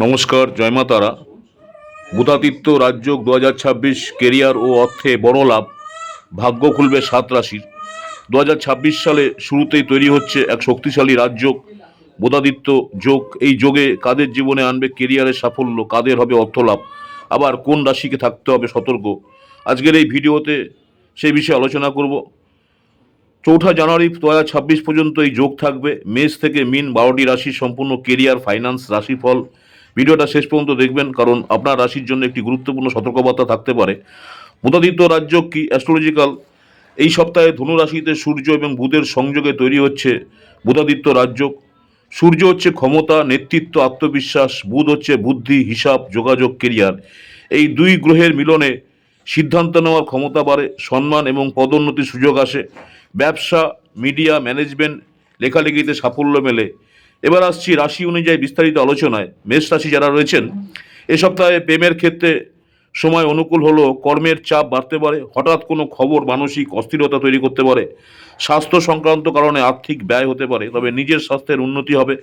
নমস্কার, জয় মা তারা। বুধাদিত্য রাজযোগ 2026 কেরিয়ার ও অর্থে বড় লাভ, ভাগ্য খুলবে 7 রাশির। 2026 সালে শুরুতেই তৈরি হচ্ছে এক শক্তিশালী রাজযোগ, বুধাদিত্য যোগ। এই যোগে কাদের জীবনে আনবে কেরিয়ারের সাফল্য, কাদের হবে অর্থ লাভ, আবার কোন রাশিকে থাকতে হবে সতর্ক। আজকের এই ভিডিওতে সেই বিষয়ে আলোচনা করব। 4 জানুয়ারি 2026 পর্যন্ত এই যোগ থাকবে। মেষ থেকে মিন 12টি রাশির সম্পূর্ণ কেরিয়ার, ফাইন্যান্স, রাশিফল। ভিডিওটা শেষ পর্যন্ত দেখবেন, কারণ আপনার রাশির জন্য একটি গুরুত্বপূর্ণ সতর্কবার্তা থাকতে পারে। বুধাদিত্য রাজযোগ কি অ্যাস্ট্রোলজিক্যাল? এই সপ্তাহে ধনু রাশিতে সূর্য এবং বুধের সংযোগে তৈরি হচ্ছে বুধাদিত্য রাজযোগ। সূর্য হচ্ছে ক্ষমতা, নেতৃত্ব, আত্মবিশ্বাস। বুধ হচ্ছে বুদ্ধি, হিসাব, যোগাযোগ, কেরিয়ার। এই দুই গ্রহের মিলনে সিদ্ধান্ত নেওয়ার ক্ষমতা বাড়ে, সম্মান এবং পদোন্নতির সুযোগ আসে, ব্যবসা, মিডিয়া, ম্যানেজমেন্ট, লেখালেখিতে সাফল্য মেলে। এবার আসছি রাশি অনুযায়ী বিস্তারিত আলোচনায়। মেষ রাশি যারা রয়েছেন, এ সপ্তাহে প্রেমের ক্ষেত্রে সময় অনুকূল হলেও কর্মের চাপ বাড়তে পারে। হঠাৎ কোনো খবর মানসিক অস্থিরতা তৈরি করতে পারে। স্বাস্থ্য সংক্রান্ত কারণে আর্থিক ব্যয় হতে পারে, তবে নিজের স্বাস্থ্যের উন্নতি হবে।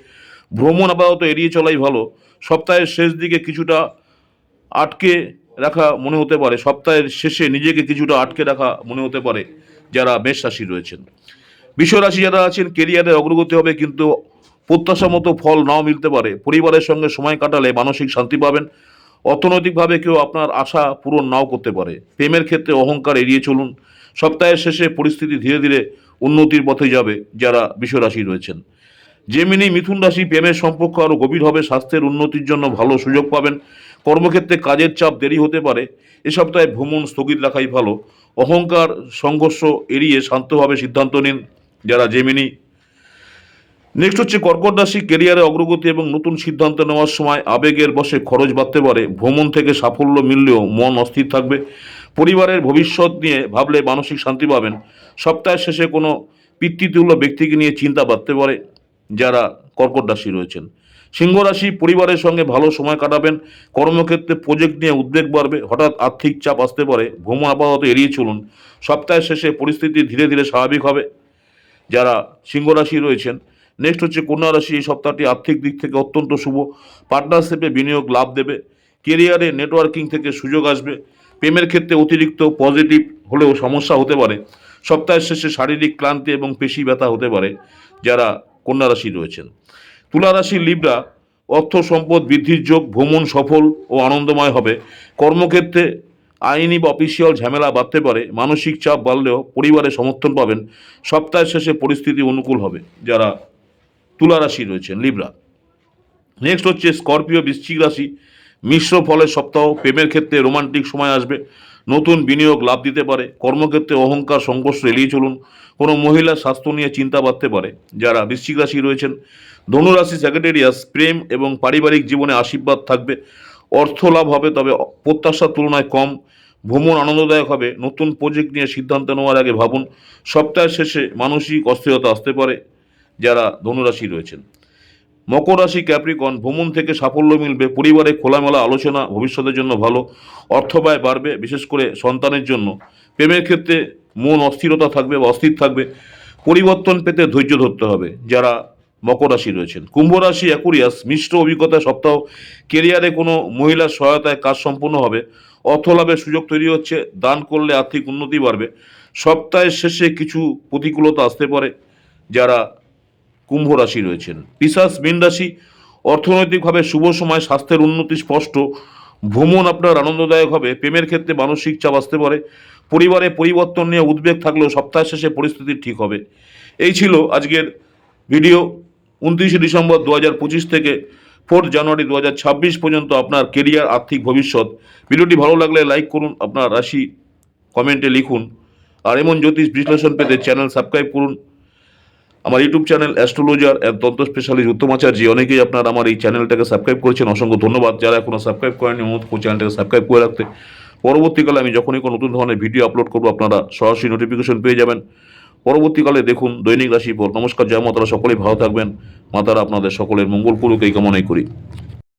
ভ্রমণ আপাতত এড়িয়ে চলাই ভালো। সপ্তাহের শেষ দিকে কিছুটা আটকে রাখা মনে হতে পারে, সপ্তাহের শেষে নিজেকে কিছুটা আটকে রাখা মনে হতে পারে যারা মেষ রাশি রয়েছেন। বৃষ রাশি যারা আছেন, কেরিয়ারে অগ্রগতি হবে, কিন্তু প্রত্যাশা মতো ফল নাও মিলতে পারে। পরিবারের সঙ্গে সময় কাটালে মানসিক শান্তি পাবেন। অর্থনৈতিকভাবে কেউ আপনার আশা পূরণ নাও করতে পারে। প্রেমের ক্ষেত্রে অহংকার এড়িয়ে চলুন। সপ্তাহের শেষে পরিস্থিতি ধীরে ধীরে উন্নতির পথে যাবে যারা বৃষ রাশি রয়েছেন। জেমিনি মিথুন রাশি, প্রেমের সম্পর্ক আরও গভীর হবে। স্বাস্থ্যের উন্নতির জন্য ভালো সুযোগ পাবেন। কর্মক্ষেত্রে কাজের চাপ দেরি হতে পারে। এ সপ্তাহে ভ্রমণ স্থগিত রাখাই ভালো। অহংকার, সংঘর্ষ এড়িয়ে শান্তভাবে সিদ্ধান্ত নিন যারা জেমিনি। নেক্সট হচ্ছে কর্কট রাশি, কেরিয়ারে অগ্রগতি এবং নতুন সিদ্ধান্ত নেওয়ার সময় আবেগের বশে খরচ বাড়তে পারে। ভ্রমণ থেকে সাফল্য মিললেও মন অস্থির থাকবে। পরিবারের ভবিষ্যৎ নিয়ে ভাবলে মানসিক শান্তি পাবেন। সপ্তাহের শেষে কোনো পিতৃতুল্য ব্যক্তিকে নিয়ে চিন্তা বাড়তে পারে যারা কর্কট রাশি রয়েছেন। সিংহ রাশি, পরিবারের সঙ্গে ভালো সময় কাটাবেন। কর্মক্ষেত্রে প্রজেক্ট নিয়ে উদ্বেগ বাড়বে। হঠাৎ আর্থিক চাপ আসতে পারে। ভ্রমণ আপাতত এড়িয়ে চলুন। সপ্তাহের শেষে পরিস্থিতি ধীরে ধীরে স্বাভাবিক হবে যারা সিংহ রাশি রয়েছেন। নেক্সট হচ্ছে কন্যা রাশি, এই সপ্তাহটি আর্থিক দিক থেকে অত্যন্ত শুভ। পার্টনারশিপে বিনিয়োগ লাভ দেবে। কেরিয়ারে নেটওয়ার্কিং থেকে সুযোগ আসবে। প্রেমের ক্ষেত্রে অতিরিক্ত পজিটিভ হলেও সমস্যা হতে পারে। সপ্তাহের শেষে শারীরিক ক্লান্তি এবং পেশি ব্যথা হতে পারে যারা কন্যা রাশি রয়েছেন। তুলা রাশি, লিব্রা, অর্থ সম্পদ বৃদ্ধির যোগ। ভ্রমণ সফল ও আনন্দময় হবে। কর্মক্ষেত্রে আইনি বা অফিসিয়াল ঝামেলা বাড়তে পারে। মানসিক চাপ বাড়লেও পরিবারের সমর্থন পাবেন। সপ্তাহের শেষে পরিস্থিতি অনুকূল হবে যারা তুলা রাশি রয়েছেন, লিব্রা। নেক্সট হচ্ছে স্করপিও, বৃশ্চিক রাশি, মিশ্র ফলের সপ্তাহ। প্রেমের ক্ষেত্রে রোমান্টিক সময় আসবে। নতুন বিনিয়োগ লাভ দিতে পারে। কর্মক্ষেত্রে অহংকার, সংঘর্ষ এড়িয়ে চলুন। কোনো মহিলার স্বাস্থ্য নিয়ে চিন্তা বাড়তে পারে যারা বৃশ্চিক রাশি রয়েছেন। ধনুরাশি, স্যাগেটেরিয়াস, প্রেম এবং পারিবারিক জীবনে আশীর্বাদ থাকবে। অর্থ লাভ হবে, তবে প্রত্যাশার তুলনায় কম। ভ্রমণ আনন্দদায়ক হবে। নতুন প্রজেক্ট নিয়ে সিদ্ধান্ত নেওয়ার আগে ভাবুন। সপ্তাহের শেষে মানসিক অস্থিরতা আসতে পারে যারা ধনুরাশি রয়েছেন। মকর রাশি, ক্যাপ্রিকন, ভ্রমণ থেকে সাফল্য মিলবে। পরিবারে খোলামেলা আলোচনা ভবিষ্যতের জন্য ভালো। অর্থ ব্যয় বাড়বে, বিশেষ করে সন্তানের জন্য। প্রেমের ক্ষেত্রে মন অস্থিরতা থাকবে বা অস্থির থাকবে। পরিবর্তন পেতে ধৈর্য ধরতে হবে যারা মকর রাশি রয়েছেন। কুম্ভ রাশি, অ্যাকুরিয়াস, মিশ্র অভিজ্ঞতা সপ্তাহ। কেরিয়ারে কোনো মহিলার সহায়তায় কাজ সম্পূর্ণ হবে। অর্থ লাভের সুযোগ তৈরি হচ্ছে। দান করলে আর্থিক উন্নতি বাড়বে। সপ্তাহের শেষে কিছু প্রতিকূলতা আসতে পারে যারা কুম্ভ রাশি রয়েছেন। পিশাচ, মীন রাশি, অর্থনৈতিকভাবে শুভ সময়। স্বাস্থ্যের উন্নতি স্পষ্ট। ভ্রমণ আপনার আনন্দদায়ক হবে। প্রেমের ক্ষেত্রে মানসিক চাপ আসতে পারে। পরিবারে পরিবর্তন নিয়ে উদ্বেগ থাকলেও সপ্তাহ শেষে পরিস্থিতি ঠিক হবে। এই ছিল আজকের ভিডিও। 29 ডিসেম্বর 2025 থেকে 4 জানুয়ারি 2026 পর্যন্ত আপনার কেরিয়ার, আর্থিক ভবিষ্যৎ। ভিডিওটি ভালো লাগলে লাইক করুন, আপনার রাশি কমেন্টে লিখুন। আর এমন জ্যোতিষ বিশ্লেষণ পেতে চ্যানেল সাবস্ক্রাইব করুন। আমার ইউটিউব চ্যানেল অ্যাস্ট্রোলজার অ্যান্ড তন্ত্র স্পেশালিস্ট উত্তম আচার্য। অনেকেই আপনার আমার এই চ্যানেলটাকে সাবস্ক্রাইব করেছেন, অসংখ্য ধন্যবাদ। যারা এখনও সাবস্ক্রাইব করেনি, অনুরোধ করছি চ্যানেলটাকে সাবস্ক্রাইব করে রাখতে। পরবর্তীকালে আমি যখনই কোনো নতুন ধরনের ভিডিও আপলোড করবো, আপনারা সরাসরি নোটিফিকেশন পেয়ে যাবেন। পরবর্তীকালে দেখুন দৈনিক রাশিফল। নমস্কার, জয় মাতারা, সকলেই ভালো থাকবেন। মাতারা আপনাদের সকলের মঙ্গল করুক এই কামনাই করি।